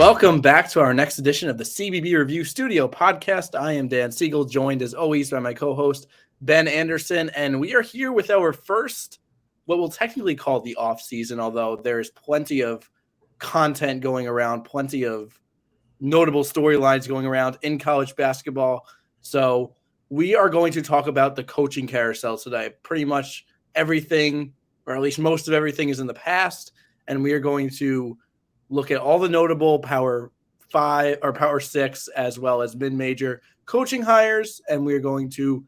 Welcome back to our next edition of the CBB Review Studio podcast. I am Dan Siegel, joined as always by my co-host Ben Anderson, and we are here with our first, what we'll technically call the offseason, although there's plenty of content going around, plenty of notable storylines going around in college basketball. So we are going to talk about the coaching carousel today. Pretty much everything, or at least most of everything, is in the past, and we are going to look at all the notable Power 5 or Power 6 as well as mid-major coaching hires, and we're going to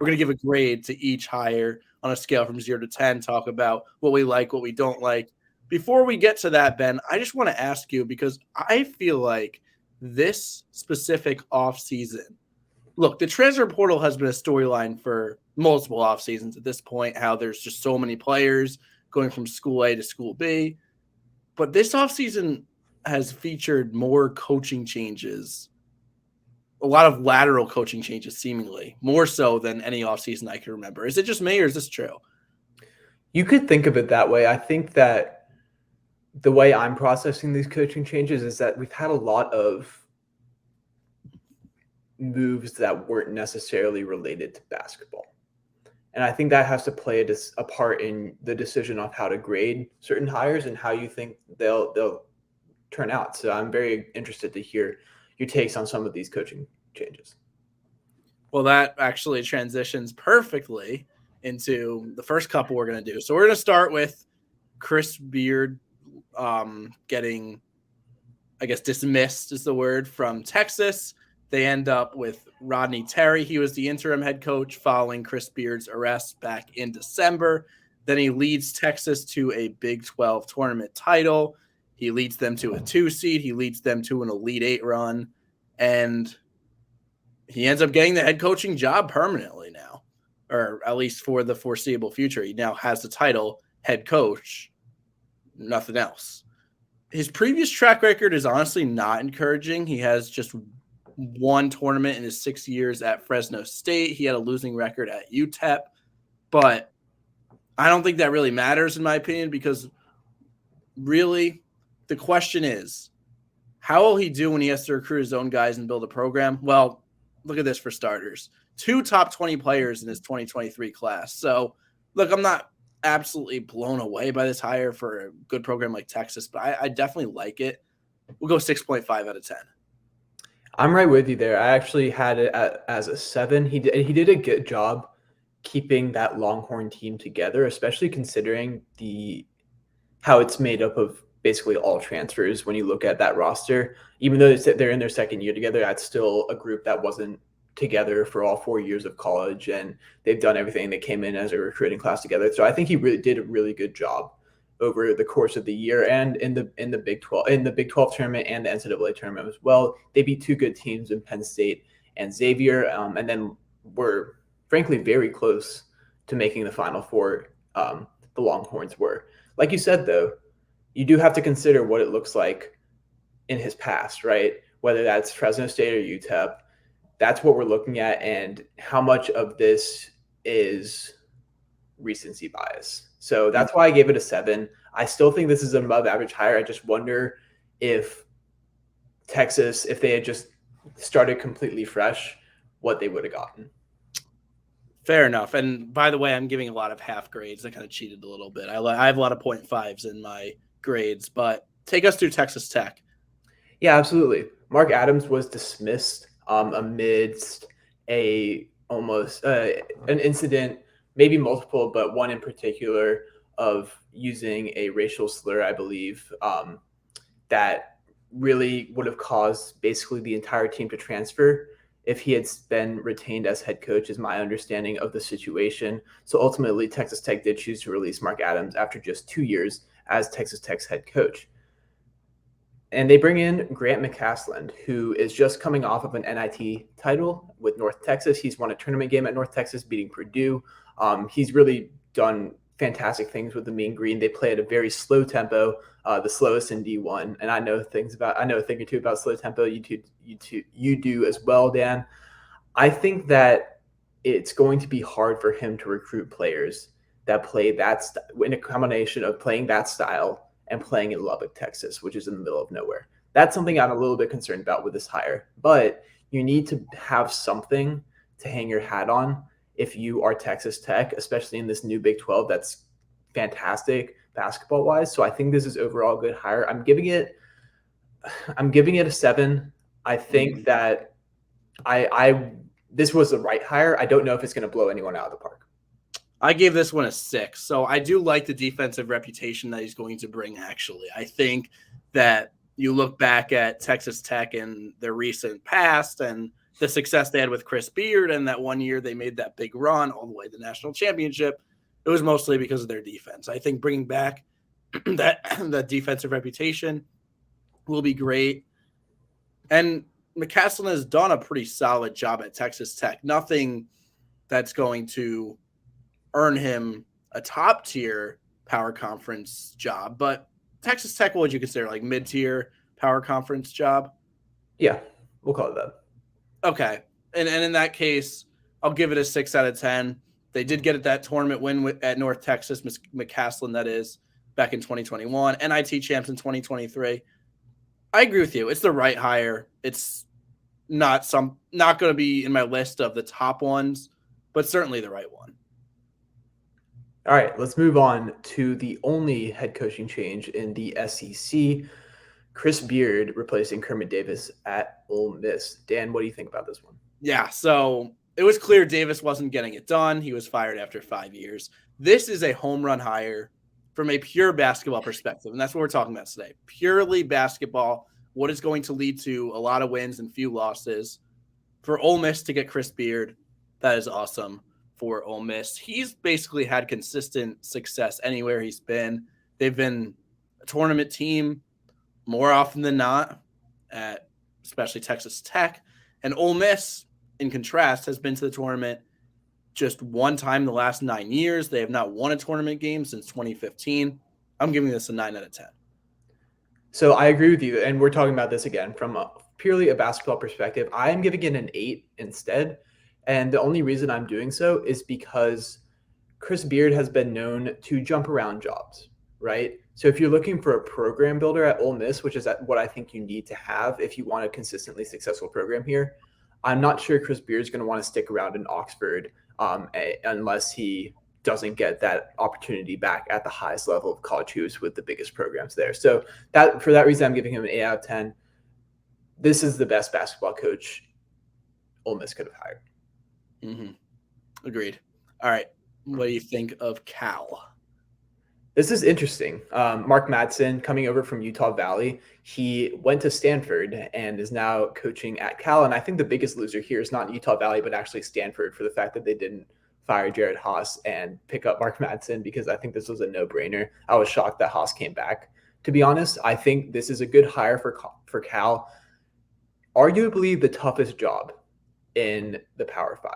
give a grade to each hire on a scale from 0 to 10, talk about what we like, what we don't like. Before we get to that, Ben, I just want to ask you, because I feel like this specific offseason, look, the transfer portal has been a storyline for multiple offseasons at this point, how there's just so many players going from school A to school B. But this offseason has featured more coaching changes, a lot of lateral coaching changes, seemingly, more so than any offseason I can remember. Is it just me, or is this true? You could think of it that way. I think that the way I'm processing these coaching changes is that we've had a lot of moves that weren't necessarily related to basketball. And I think that has to play a part in the decision on how to grade certain hires and how you think they'll turn out. So I'm very interested to hear your takes on some of these coaching changes. Well, that actually transitions perfectly into the first couple we're going to do. So we're going to start with Chris Beard getting, I guess, dismissed is the word, from Texas. They end up with Rodney Terry. He was the interim head coach following Chris Beard's arrest back in December. Then he leads Texas to a Big 12 tournament title. He leads them to a 2 seed. He leads them to an Elite 8 run. And he ends up getting the head coaching job permanently now, or at least for the foreseeable future. He now has the title head coach, nothing else. His previous track record is honestly not encouraging. He has just one tournament in his 6 years at Fresno State. He had a losing record at UTEP, but I don't think that really matters in my opinion, because really the question is, how will he do when he has to recruit his own guys and build a program? Well, look at this for starters. 2 top 20 players in his 2023 class. So look, I'm not absolutely blown away by this hire for a good program like Texas, but I definitely like it. We'll go 6.5 out of 10. I'm right with you there. I actually had it as a 7. He did a good job keeping that Longhorn team together, especially considering how it's made up of basically all transfers. When you look at that roster, even though they're in their second year together, that's still a group that wasn't together for all 4 years of college, and they've done everything. They came in as a recruiting class together. So I think he really did a really good job over the course of the year, and in the Big 12 tournament and the NCAA tournament as well. They beat 2 good teams in Penn State and Xavier, and then were frankly very close to making the Final Four. The Longhorns were. Like you said, though, you do have to consider what it looks like in his past, right? Whether that's Fresno State or UTEP, that's what we're looking at, and how much of this is recency bias. So that's why I gave it a 7. I still think this is an above average hire. I just wonder if Texas, if they had just started completely fresh, what they would have gotten. Fair enough. And by the way, I'm giving a lot of half grades. I kind of cheated a little bit. I have a lot of 0.5s in my grades, but take us through Texas Tech. Yeah, absolutely. Mark Adams was dismissed amidst an incident, maybe multiple, but one in particular, of using a racial slur, I believe, that really would have caused basically the entire team to transfer if he had been retained as head coach, is my understanding of the situation. So ultimately, Texas Tech did choose to release Mark Adams after just 2 years as Texas Tech's head coach. And they bring in Grant McCasland, who is just coming off of an NIT title with North Texas. He's won a tournament game at North Texas, beating Purdue. He's really done fantastic things with the Mean Green. They play at a very slow tempo, the slowest in D1. And I know a thing or two about slow tempo. You do as well, Dan. I think that it's going to be hard for him to recruit players that play that in a combination of playing that style and playing in Lubbock, Texas, which is in the middle of nowhere. That's something I'm a little bit concerned about with this hire. But you need to have something to hang your hat on if you are Texas Tech, especially in this new Big 12 that's fantastic basketball-wise. So I think this is overall a good hire. I'm giving it a 7. I think that this was the right hire. I don't know if it's going to blow anyone out of the park. I gave this one a 6. So I do like the defensive reputation that he's going to bring, actually. I think that you look back at Texas Tech in their recent past and the success they had with Chris Beard, and that one year they made that big run all the way to the national championship. It was mostly because of their defense. I think bringing back that defensive reputation will be great. And McCasland has done a pretty solid job at Texas Tech. Nothing that's going to earn him a top-tier power conference job, but Texas Tech, what would you consider, like mid-tier power conference job? Yeah, we'll call it that. Okay. And in that case, I'll give it a 6 out of 10. They did get that tournament win at North Texas, McCasland, that is, back in 2021, NIT champs in 2023. I agree with you. It's the right hire. It's not going to be in my list of the top ones, but certainly the right one. All right, let's move on to the only head coaching change in the SEC. Chris Beard replacing Kermit Davis at Ole Miss. Dan, what do you think about this one? Yeah, so it was clear Davis wasn't getting it done. He was fired after 5 years. This is a home run hire from a pure basketball perspective, and that's what we're talking about today. Purely basketball, what is going to lead to a lot of wins and few losses. For Ole Miss to get Chris Beard, that is awesome for Ole Miss. He's basically had consistent success anywhere he's been. They've been a tournament team more often than not, at especially Texas Tech. And Ole Miss, in contrast, has been to the tournament just one time in the last 9 years. They have not won a tournament game since 2015. I'm giving this a 9 out of 10. So I agree with you. And we're talking about this again from purely a basketball perspective. I am giving it an 8 instead. And the only reason I'm doing so is because Chris Beard has been known to jump around jobs, right? So if you're looking for a program builder at Ole Miss, which is what I think you need to have if you want a consistently successful program here, I'm not sure Chris Beard is going to want to stick around in Oxford unless he doesn't get that opportunity back at the highest level of college hoops with the biggest programs there. So for that reason, I'm giving him an 8 out of 10. This is the best basketball coach Ole Miss could have hired. Mm-hmm. Agreed. All right. What do you think of Cal? This is interesting. Mark Madsen coming over from Utah Valley. He went to Stanford and is now coaching at Cal. And I think the biggest loser here is not Utah Valley, but actually Stanford, for the fact that they didn't fire Jared Haas and pick up Mark Madsen, because I think this was a no-brainer. I was shocked that Haas came back. To be honest, I think this is a good hire for Cal. Arguably the toughest job in the Power 5.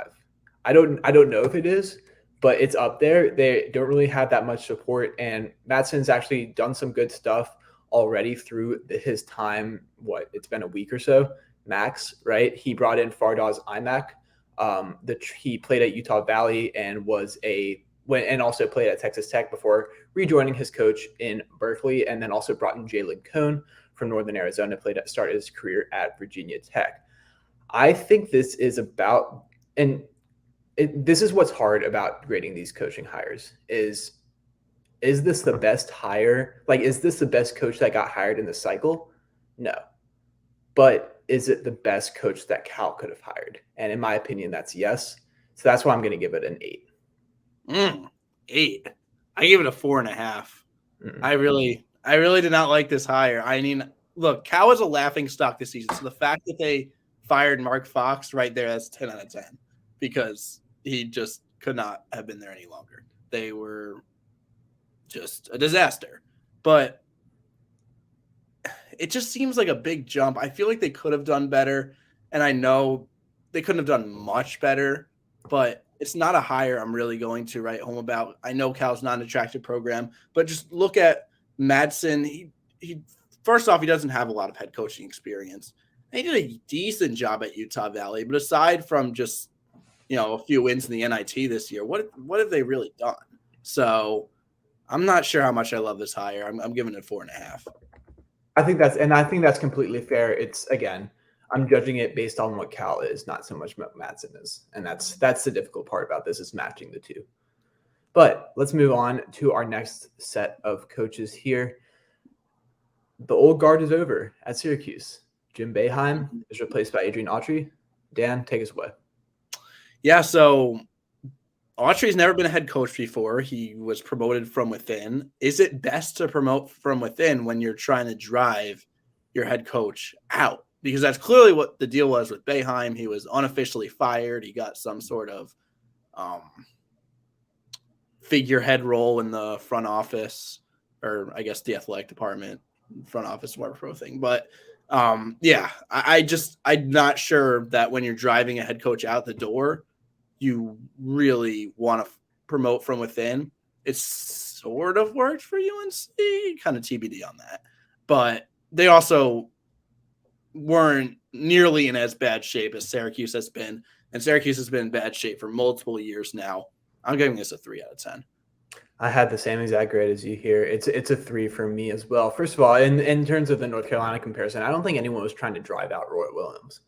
I don't know if it is, but it's up there. They don't really have that much support, and Madsen's actually done some good stuff already through his time. It's been a week or so, max, right? He brought in Fardaws Imac. He played at Utah Valley and also played at Texas Tech before rejoining his coach in Berkeley, and then also brought in Jalen Cone from Northern Arizona, started his career at Virginia Tech. I think this is about, and this is what's hard about grading these coaching hires is this the best hire? Like, is this the best coach that got hired in the cycle? No. But is it the best coach that Cal could have hired? And in my opinion, that's yes. So that's why I'm going to give it an 8. 8. I gave it a 4.5. I really did not like this hire. I mean, look, Cal was a laughing stock this season. So the fact that they fired Mark Fox right there, that's 10 out of 10, because he just could not have been there any longer. They were just a disaster. But it just seems like a big jump. I feel like they could have done better, and I know they couldn't have done much better, but it's not a hire I'm really going to write home about. I know Cal's not an attractive program, but just look at Madsen. He first off, he doesn't have a lot of head coaching experience. He did a decent job at Utah Valley, but aside from just a few wins in the NIT this year, what have they really done? So I'm not sure how much I love this hire. I'm giving it 4.5. I think that's completely fair. It's again, I'm judging it based on what Cal is, not so much what Madsen is, and that's the difficult part about this is matching the two. But let's move on to our next set of coaches here. The old guard is over at Syracuse. Jim Boeheim is replaced by Adrian Autry. Dan, take us away. Yeah, so Autry's never been a head coach before. He was promoted from within. Is it best to promote from within when you're trying to drive your head coach out? Because that's clearly what the deal was with Boeheim. He was unofficially fired. He got some sort of figurehead role in the front office, or I guess the athletic department, front office, whatever thing. But I'm not sure that when you're driving a head coach out the door, you really want to promote from within. It's sort of worked for UNC, kind of TBD on that. But they also weren't nearly in as bad shape as Syracuse has been. And Syracuse has been in bad shape for multiple years now. I'm giving this a 3 out of 10. I had the same exact grade as you here. It's a 3 for me as well. First of all, in terms of the North Carolina comparison, I don't think anyone was trying to drive out Roy Williams.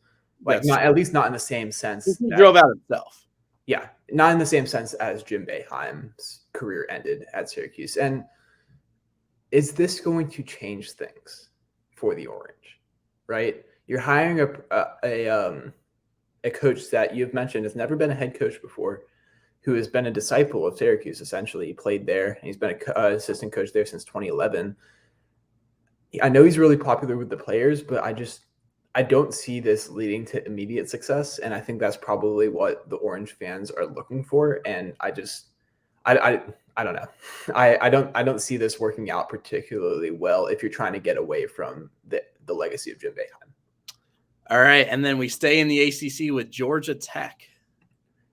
At least not in the same sense. He drove out himself. Yeah, not in the same sense as Jim Boeheim's career ended at Syracuse. And is this going to change things for the Orange? Right? You're hiring a coach that you've mentioned has never been a head coach before, who has been a disciple of Syracuse, essentially. He played there, and he's been an assistant coach there since 2011. I know he's really popular with the players, but I don't see this leading to immediate success, and I think that's probably what the Orange fans are looking for. And I don't know. I don't see this working out particularly well if you're trying to get away from the legacy of Jim Boeheim. All right, and then we stay in the ACC with Georgia Tech.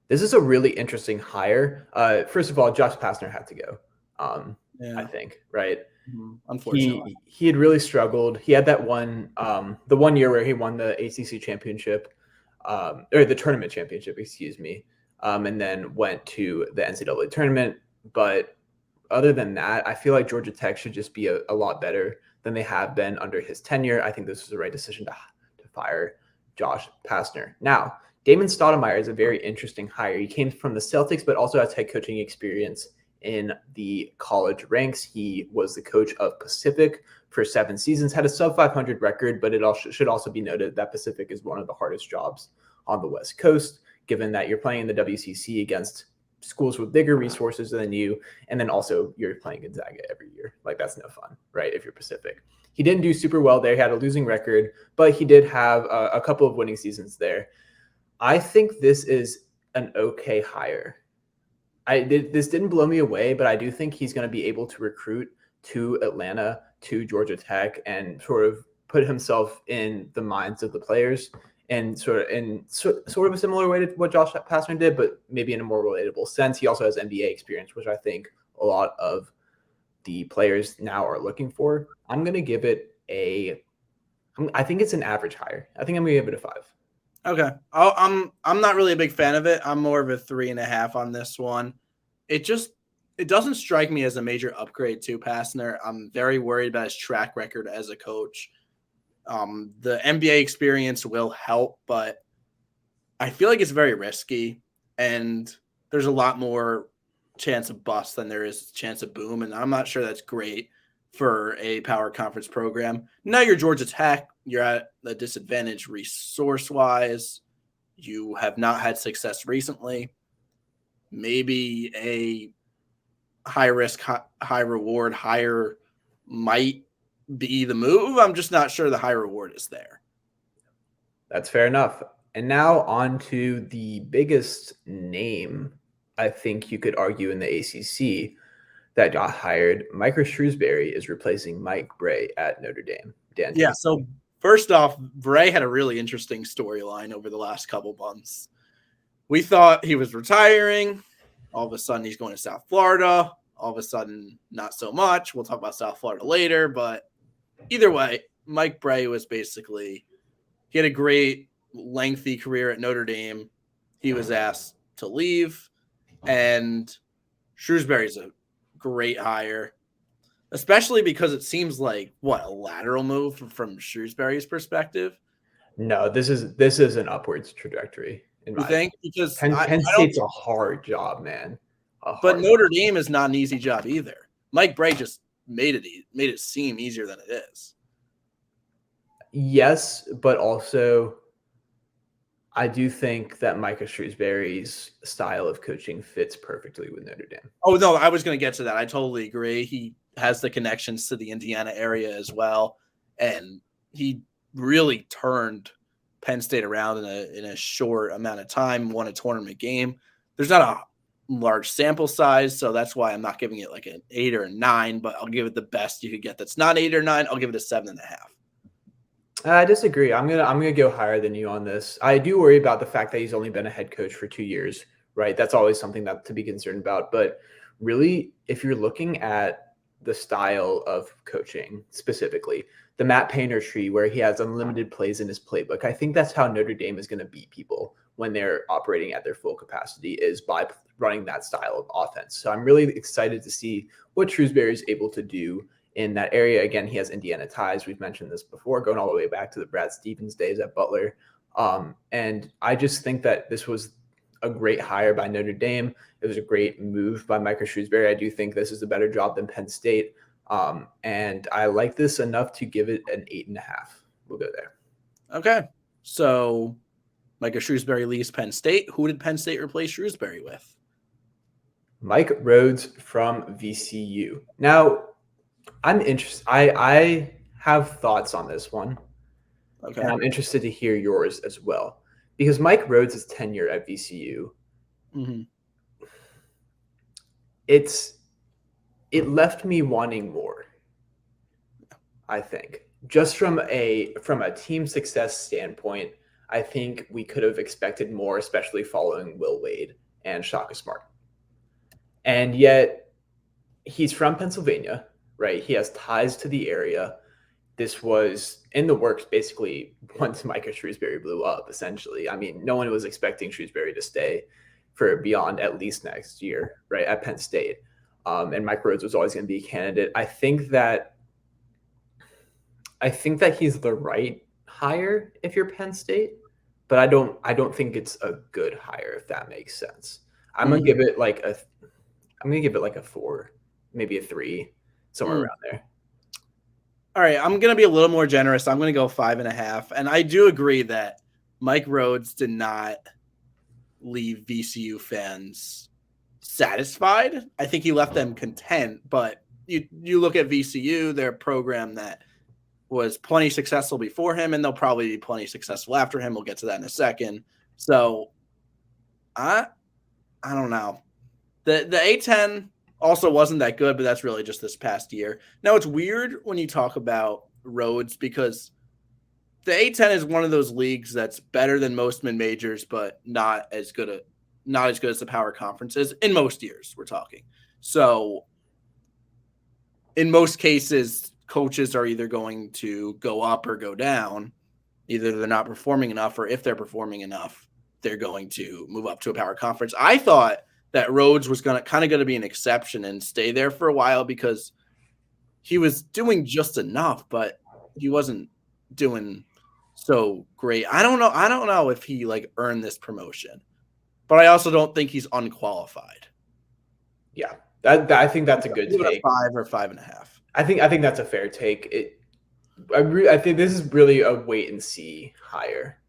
This is a really interesting hire. First of all, Josh Pastner had to go, I think, right? Unfortunately. He had really struggled. He had that the 1 year where he won the ACC championship, or the tournament championship, excuse me, and then went to the NCAA tournament. But other than that, I feel like Georgia Tech should just be a lot better than they have been under his tenure. I think this was the right decision to fire Josh Pastner. Now, Damon Stoudemire is a very interesting hire. He came from the Celtics, but also has head coaching experience in the college ranks. He was the coach of Pacific for 7 seasons, had a sub 500 record, but it also should also be noted that Pacific is one of the hardest jobs on the West Coast, given that you're playing in the WCC against schools with bigger resources than you, and then also you're playing Gonzaga every year. Like, that's no fun, right, if you're Pacific. He didn't do super well there. He had a losing record, but he did have a couple of winning seasons there. I think this is an okay hire. This didn't blow me away, but I do think he's going to be able to recruit to Atlanta, to Georgia Tech, and sort of put himself in the minds of the players, and sort of a similar way to what Josh Pastner did, but maybe in a more relatable sense. He also has NBA experience, which I think a lot of the players now are looking for. I'm going to give it I think it's an average hire. I think I'm going to give it a 5. Okay. I'm not really a big fan of it. I'm more of a 3.5 on this one. It doesn't strike me as a major upgrade to Pastner. I'm very worried about his track record as a coach. The NBA experience will help, but I feel like it's very risky, and there's a lot more chance of bust than there is chance of boom, and I'm not sure that's great for a power conference program. Now you're Georgia Tech. You're at a disadvantage resource-wise. You have not had success recently. Maybe a high-risk, high-reward hire might be the move. I'm just not sure the high reward is there. That's fair enough. And now on to the biggest name, I think you could argue, in the ACC that got hired. Micah Shrewsbury is replacing Mike Bray at Notre Dame. Dan. Yeah, so first off, Bray had a really interesting storyline over the last couple months. We thought he was retiring. All of a sudden, he's going to South Florida. All of a sudden, not so much. We'll talk about South Florida later. But either way, Mike Bray was he had a great, lengthy career at Notre Dame. He was asked to leave. And Shrewsbury's a great hire, especially because it seems like a lateral move from Shrewsbury's perspective. No, this is an upwards trajectory in You my think? opinion. Because Penn I don't. State's a hard job, man. But Notre Dame is not an easy job either. Mike Bray just made it seem easier than it is. Yes, but also I do think that Micah Shrewsbury's style of coaching fits perfectly with Notre Dame. Oh, no, I was going to get to that. I totally agree. He has the connections to the Indiana area as well, and he really turned Penn State around in a short amount of time, won a tournament game. There's not a large sample size, so that's why I'm not giving it like an 8 or a 9, but I'll give it the best you could get. That's not 8 or 9. I'll give it a 7.5. I disagree. I'm gonna go higher than you on this. I do worry about the fact that he's only been a head coach for 2 years, right? That's always something that to be concerned about. But really, if you're looking at the style of coaching specifically, the Matt Painter tree where he has unlimited plays in his playbook, I think that's how Notre Dame is going to beat people when they're operating at their full capacity, is by running that style of offense. So I'm really excited to see what Shrewsbury is able to do in that area. Again, he has Indiana ties. We've mentioned this before, going all the way back to the Brad Stevens days at Butler. And I just think that this was a great hire by Notre Dame. It was a great move by Micah Shrewsbury. I do think this is a better job than Penn State. And I like this enough to give it an 8.5. We'll go there. Okay. So Micah Shrewsbury leaves Penn State. Who did Penn State replace Shrewsbury with? Mike Rhodes from VCU. Now, I'm interested. I have thoughts on this one. Okay. And I'm interested to hear yours as well. Because Mike Rhodes' tenure at VCU, it left me wanting more, I think. Just from a team success standpoint, I think we could have expected more, especially following Will Wade and Shaka Smart. And yet, he's from Pennsylvania, right? He has ties to the area. This was in the works basically once Micah Shrewsbury blew up, essentially. I mean, no one was expecting Shrewsbury to stay for beyond at least next year, right, at Penn State. And Mike Rhodes was always going to be a candidate. I think that he's the right hire if you're Penn State, but I don't think it's a good hire, if that makes sense. I'm gonna give it like a 4, maybe a 3, somewhere around there. All right, I'm going to be a little more generous. I'm going to go 5.5. And I do agree that Mike Rhodes did not leave VCU fans satisfied. I think he left them content. But you look at VCU, their program that was plenty successful before him, and they'll probably be plenty successful after him. We'll get to that in a second. So I don't know. The A-10 also wasn't that good, but that's really just this past year. Now, it's weird when you talk about Rhodes because the A-10 is one of those leagues that's better than most mid-majors, but not as good as the power conferences in most years, we're talking. So in most cases, coaches are either going to go up or go down. Either they're not performing enough, or if they're performing enough, they're going to move up to a power conference. I thought that Rhodes was going to be an exception and stay there for a while because he was doing just enough, but he wasn't doing so great. I don't know if he earned this promotion, but I also don't think he's unqualified. Yeah, I think that's a good take. 5 or 5.5. I think that's a fair take. I think this is really a wait and see hire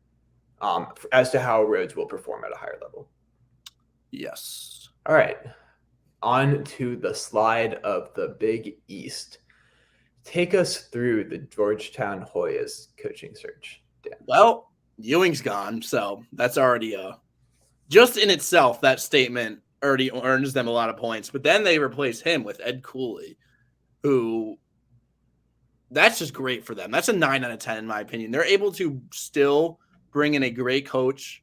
as to how Rhodes will perform at a higher level. Yes. All right. On to the slide of the Big East. Take us through the Georgetown Hoyas coaching search, Dan. Well, Ewing's gone, so that's already just in itself, that statement already earns them a lot of points. But then they replace him with Ed Cooley, who that's just great for them. That's a 9 out of 10 in my opinion. They're able to still bring in a great coach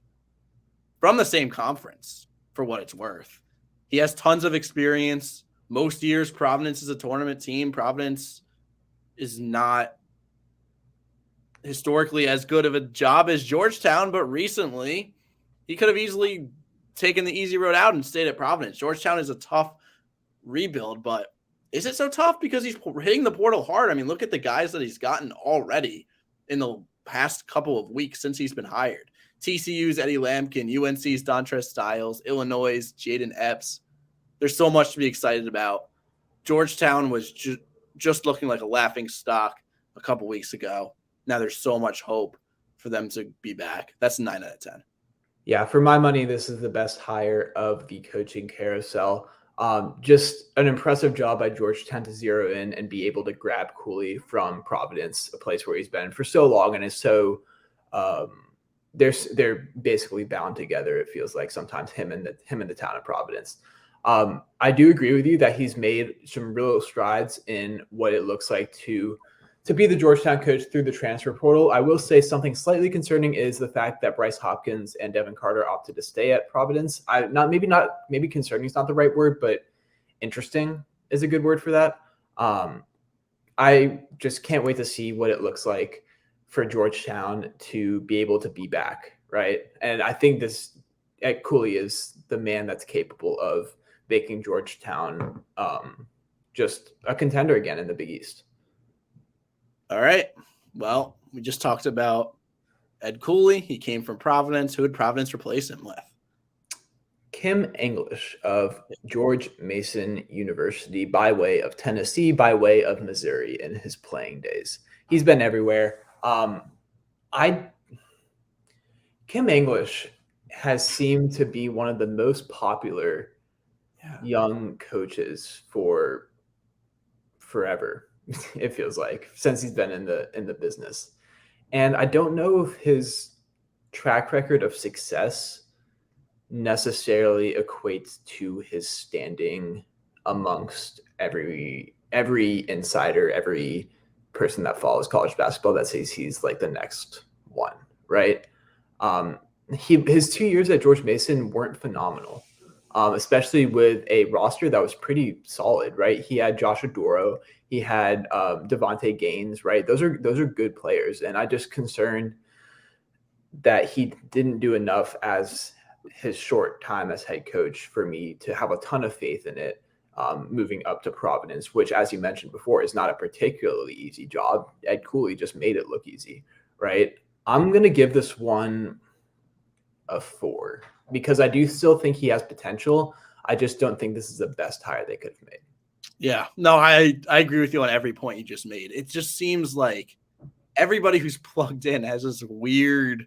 from the same conference for what it's worth. He has tons of experience. Most years, Providence is a tournament team. Providence is not historically as good of a job as Georgetown, but recently he could have easily taken the easy road out and stayed at Providence. Georgetown is a tough rebuild, but is it so tough because he's hitting the portal hard? I mean, look at the guys that he's gotten already in the past couple of weeks since he's been hired. TCU's Eddie Lampkin, UNC's Dontrez Styles, Illinois' Jaden Epps. There's so much to be excited about. Georgetown was just looking like a laughing stock a couple weeks ago. Now there's so much hope for them to be back. That's a 9 out of 10. Yeah, for my money, this is the best hire of the coaching carousel. Just an impressive job by Georgetown to zero in and be able to grab Cooley from Providence, a place where he's been for so long and is so they're basically bound together. It feels like sometimes him and the town of Providence. I do agree with you that he's made some real strides in what it looks like to be the Georgetown coach through the transfer portal. I will say something slightly concerning is the fact that Bryce Hopkins and Devin Carter opted to stay at Providence. Maybe concerning is not the right word, but interesting is a good word for that. I just can't wait to see what it looks like for Georgetown to be able to be back, right? And I think Cooley is the man that's capable of making Georgetown just a contender again in the Big East. All right. Well, we just talked about Ed Cooley. He came from Providence. Who would Providence replace him with? Kim English of George Mason University by way of Tennessee, by way of Missouri in his playing days. He's been everywhere. Kim English has seemed to be one of the most popular young coaches for forever. It feels like since he's been in the business. And I don't know if his track record of success necessarily equates to his standing amongst every insider, every person that follows college basketball that says he's like the next one, right? His 2 years at George Mason weren't phenomenal. Especially with a roster that was pretty solid, right? He had Josh Adoro, he had Devontae Gaines, right? Those are good players, and I just concerned that he didn't do enough as his short time as head coach for me to have a ton of faith in it. Moving up to Providence, which, as you mentioned before, is not a particularly easy job. Ed Cooley just made it look easy, right? I'm gonna give this one a 4. Because I do still think he has potential. I just don't think this is the best hire they could have made. Yeah, no, I agree with you on every point you just made. It just seems like everybody who's plugged in has this weird,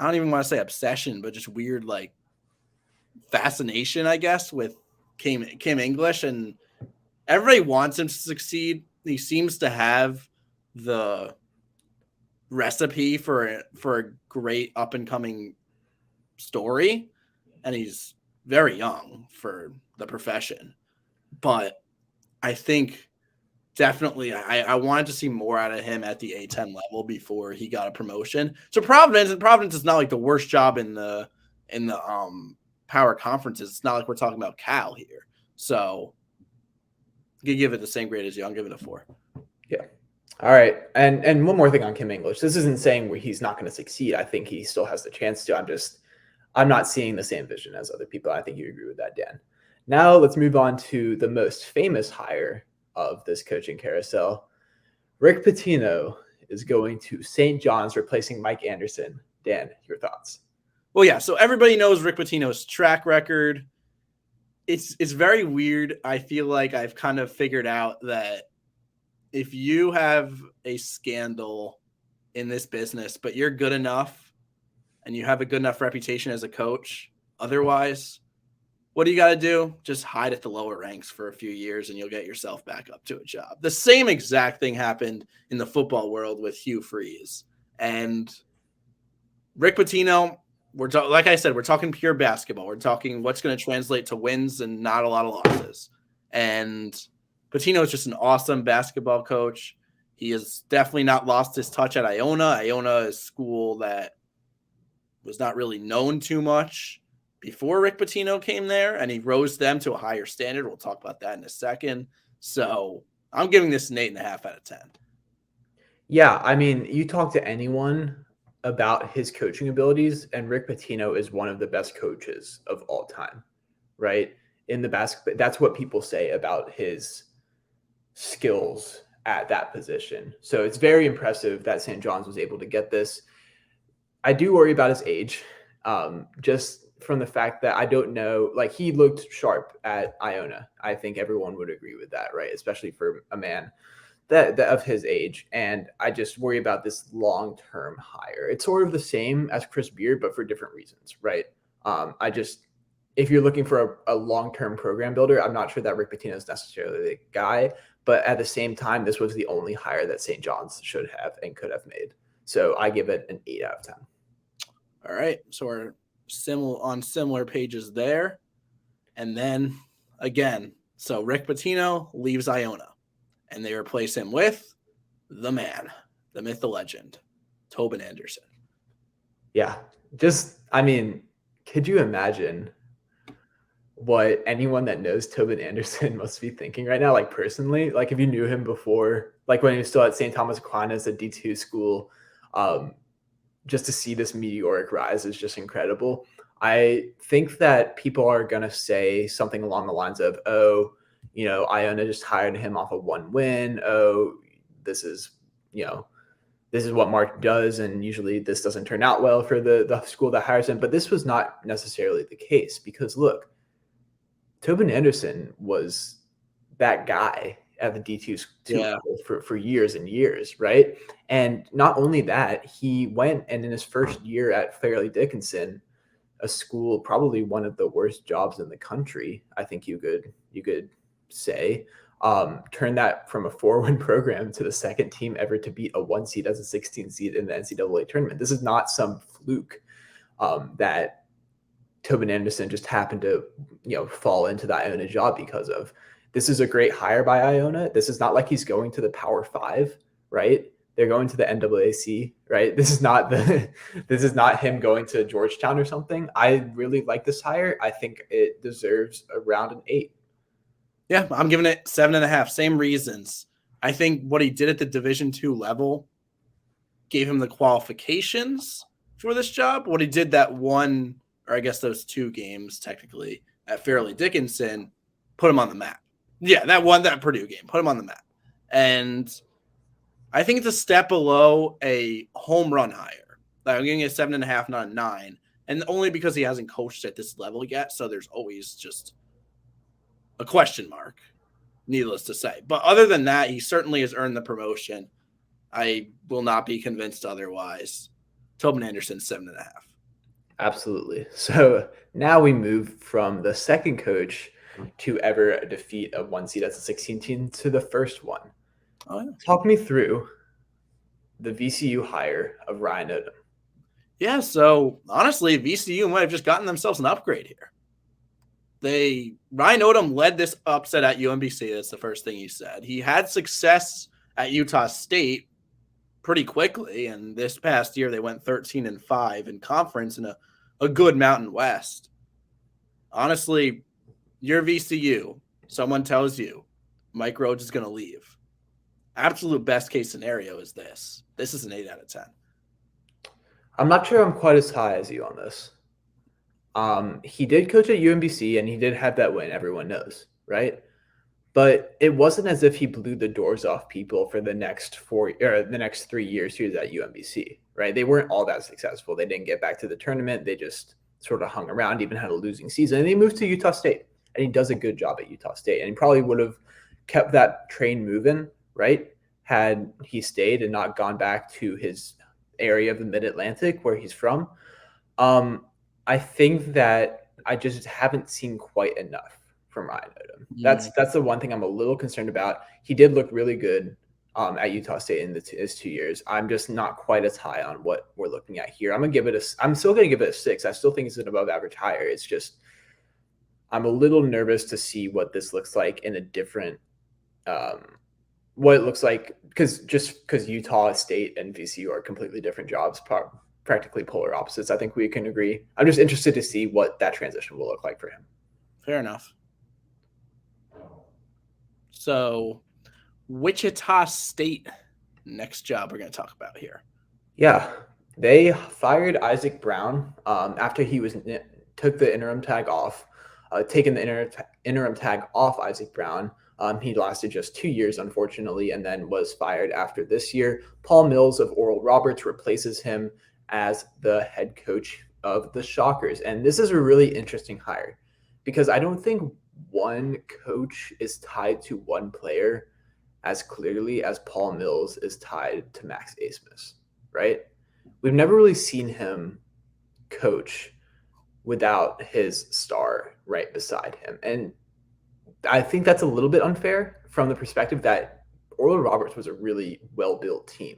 I don't even want to say obsession, but just weird like fascination, I guess, with Kim English. And everybody wants him to succeed. He seems to have the recipe for a great up-and-coming story, and he's very young for the profession, but I think definitely I wanted to see more out of him at the A10 level before he got a promotion. So Providence is not like the worst job in the power conferences. It's not like we're talking about Cal here, so you give it the same grade as you. I'm giving it a 4. Yeah. All right, and one more thing on Kim English. This isn't saying where he's not going to succeed. I think he still has the chance to. I'm not seeing the same vision as other people. I think you agree with that, Dan. Now let's move on to the most famous hire of this coaching carousel. Rick Pitino is going to St. John's, replacing Mike Anderson. Dan, your thoughts? Well, yeah, so everybody knows Rick Pitino's track record. It's very weird. I feel like I've kind of figured out that if you have a scandal in this business, but you're good enough and you have a good enough reputation as a coach, otherwise, what do you got to do? Just hide at the lower ranks for a few years and you'll get yourself back up to a job. The same exact thing happened in the football world with Hugh Freeze. And Rick Pitino, like I said, we're talking pure basketball. We're talking what's going to translate to wins and not a lot of losses. And Pitino is just an awesome basketball coach. He has definitely not lost his touch at Iona. Iona is a school that was not really known too much before Rick Pitino came there, and he rose them to a higher standard. We'll talk about that in a second. So I'm giving this an 8.5 out of 10. Yeah, I mean, you talk to anyone about his coaching abilities, and Rick Pitino is one of the best coaches of all time, right? in the basketball. That's what people say about his skills at that position. So it's very impressive that St. John's was able to get this. I do worry about his age, just from the fact that I don't know, like he looked sharp at Iona. I think everyone would agree with that, right? Especially for a man that of his age. And I just worry about this long-term hire. It's sort of the same as Chris Beard, but for different reasons, right? If you're looking for a long-term program builder, I'm not sure that Rick Pitino is necessarily the guy, but at the same time, this was the only hire that St. John's should have and could have made. So I give it an 8 out of 10. All right. So we're on similar pages there. And then again, so Rick Pitino leaves Iona and they replace him with the man, the myth, the legend, Tobin Anderson. Yeah. Could you imagine what anyone that knows Tobin Anderson must be thinking right now? Like personally, like if you knew him before, like when he was still at St. Thomas Aquinas, a D2 school, just to see this meteoric rise is just incredible. I think that people are going to say something along the lines of, Iona just hired him off of one win. This is what Mark does. And usually this doesn't turn out well for the school that hires him. But this was not necessarily the case because look, Tobin Anderson was that guy at the D2 for years and years, right? And not only that, he went and in his first year at Fairleigh Dickinson, a school probably one of the worst jobs in the country, I think you could say, turned that from a 4-win program to the second team ever to beat a 1 seed as a 16 seed in the NCAA tournament. This is not some fluke that Tobin Anderson just happened to fall into the Iona job because of. This is a great hire by Iona. This is not like he's going to the Power 5, right? They're going to the NAAC, right? This is not him going to Georgetown or something. I really like this hire. I think it deserves around an 8. Yeah, I'm giving it 7.5. Same reasons. I think what he did at the Division II level gave him the qualifications for this job. What he did that one, or I guess those 2 games technically at Fairleigh Dickinson, put him on the map. Yeah, that Purdue game put him on the map. And I think it's a step below a home run hire. Like I'm giving it a 7.5, not a 9. And only because he hasn't coached at this level yet. So there's always just a question mark, needless to say. But other than that, he certainly has earned the promotion. I will not be convinced otherwise. Tobin Anderson, 7.5. Absolutely. So now we move from the second coach to ever defeat a 1 seed as a 16 team to the first one. Oh, yeah. Talk me through the VCU hire of Ryan Odom. Yeah, so honestly, VCU might have just gotten themselves an upgrade here. Ryan Odom led this upset at UMBC. That's the first thing he said. He had success at Utah State pretty quickly, and this past year they went 13-5 in conference in a good Mountain West. Honestly, you're VCU. Someone tells you Mike Rhodes is going to leave. Absolute best case scenario is this. This is an 8 out of 10. I'm not sure I'm quite as high as you on this. He did coach at UMBC and he did have that win, everyone knows, right? But it wasn't as if he blew the doors off people for the next 3 years he was at UMBC, right? They weren't all that successful. They didn't get back to the tournament. They just sort of hung around, even had a losing season. And they moved to Utah State, and he does a good job at Utah State. And he probably would have kept that train moving, right, had he stayed and not gone back to his area of the Mid-Atlantic where he's from. I think that I just haven't seen quite enough from Ryan Odom. That's the one thing I'm a little concerned about. He did look really good at Utah State in his 2 years. I'm just not quite as high on what we're looking at here. I'm still going to give it a 6. I still think it's an above average hire. It's just I'm a little nervous to see what this looks like in a different what it looks like because Utah State and VCU are completely different jobs, practically polar opposites. I think we can agree. I'm just interested to see what that transition will look like for him. Fair enough. So Wichita State, next job we're going to talk about here. Yeah, they fired Isaac Brown after he took the interim tag off. taken the interim tag off Isaac Brown. He lasted just 2 years, unfortunately, and then was fired after this year. Paul Mills of Oral Roberts replaces him as the head coach of the Shockers. And this is a really interesting hire because I don't think one coach is tied to one player as clearly as Paul Mills is tied to Max Abmas, right? We've never really seen him coach without his star right beside him. And I think that's a little bit unfair from the perspective that Oral Roberts was a really well-built team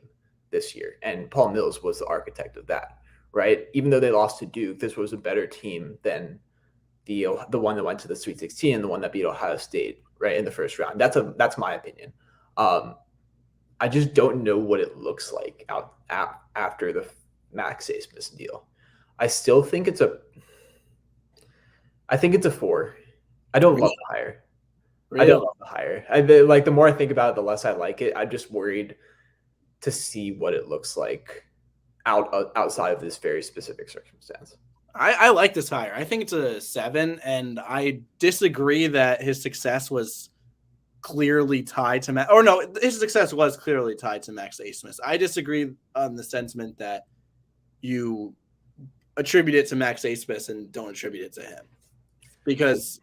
this year, and Paul Mills was the architect of that, right? Even though they lost to Duke, this was a better team than the one that went to the Sweet 16 and the one that beat Ohio State, right, in the first round. That's my opinion. I just don't know what it looks like after the Max Abmas deal. I still think it's a 4. I don't love the hire. Really? I don't love the hire. The more I think about it, the less I like it. I'm just worried to see what it looks like outside of this very specific circumstance. I like this hire. I think it's a 7, and I disagree that his success was clearly tied to his success was clearly tied to Max Abmas. I disagree on the sentiment that you attribute it to Max Abmas and don't attribute it to him. Because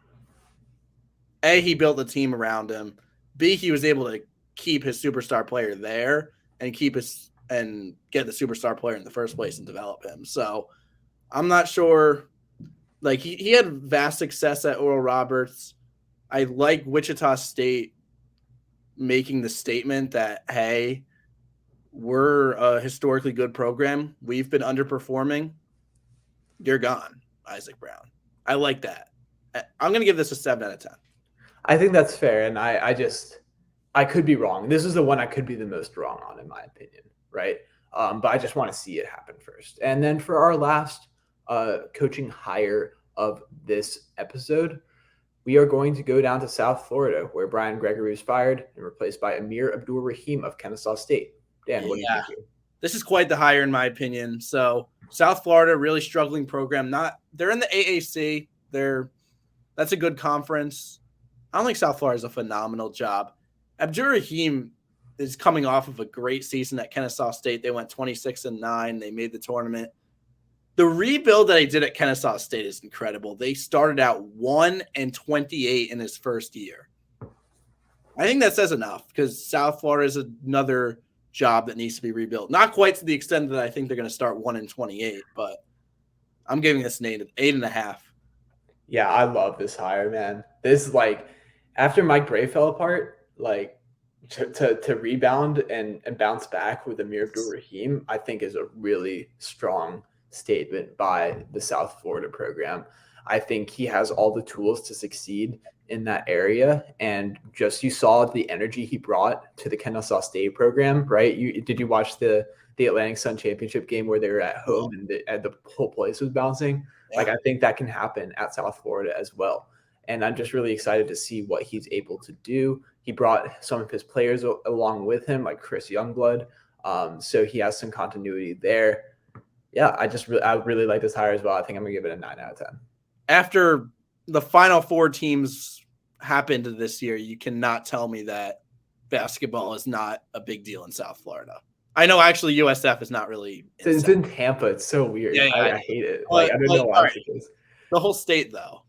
A, he built the team around him. B, he was able to keep his superstar player there and get the superstar player in the first place and develop him. So I'm not sure. Like he had vast success at Oral Roberts. I like Wichita State making the statement that, hey, we're a historically good program. We've been underperforming. You're gone, Isaac Brown. I like that. I'm going to give this a 7 out of 10. I think that's fair, and I could be wrong. This is the one I could be the most wrong on, in my opinion, right? But I just want to see it happen first. And then for our last coaching hire of this episode, we are going to go down to South Florida, where Brian Gregory was fired and replaced by Amir Abdur-Rahim of Kennesaw State. Dan, what do you think? This is quite the hire, in my opinion. So South Florida, really struggling program. They're in the AAC. That's a good conference. I don't think South Florida is a phenomenal job. Abdur-Rahim is coming off of a great season at Kennesaw State. They went 26-9. They made the tournament. The rebuild that he did at Kennesaw State is incredible. They started out 1-28 in his first year. I think that says enough because South Florida is another job that needs to be rebuilt. Not quite to the extent that I think they're going to start 1-28, but I'm giving this an 8.5. Yeah, I love this hire, man. This after Mike Bray fell apart, to rebound and bounce back with Amir Abdur-Rahim, I think is a really strong statement by the South Florida program. I think he has all the tools to succeed in that area. And you saw the energy he brought to the Kennesaw State program, right? Did you watch the Atlantic Sun Championship game where they were at home and the whole place was bouncing? Yeah. I think that can happen at South Florida as well. And I'm just really excited to see what he's able to do. He brought some of his players along with him, like Chris Youngblood. So he has some continuity there. Yeah, I really like this hire as well. I think I'm going to give it a 9 out of 10. After the Final Four teams happened this year, you cannot tell me that basketball is not a big deal in South Florida. I know actually USF is not really. It's in Tampa. It's so weird. Yeah, I hate it. I don't know why it's the case. The whole state, though.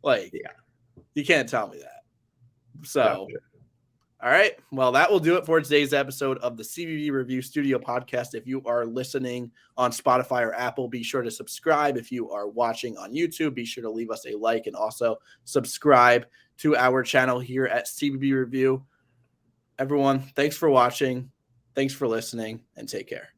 You can't tell me that. So, all right. Well, that will do it for today's episode of the CBB Review Studio Podcast. If you are listening on Spotify or Apple, be sure to subscribe. If you are watching on YouTube, be sure to leave us a like and also subscribe to our channel here at CBB Review. Everyone, thanks for watching. Thanks for listening, and take care.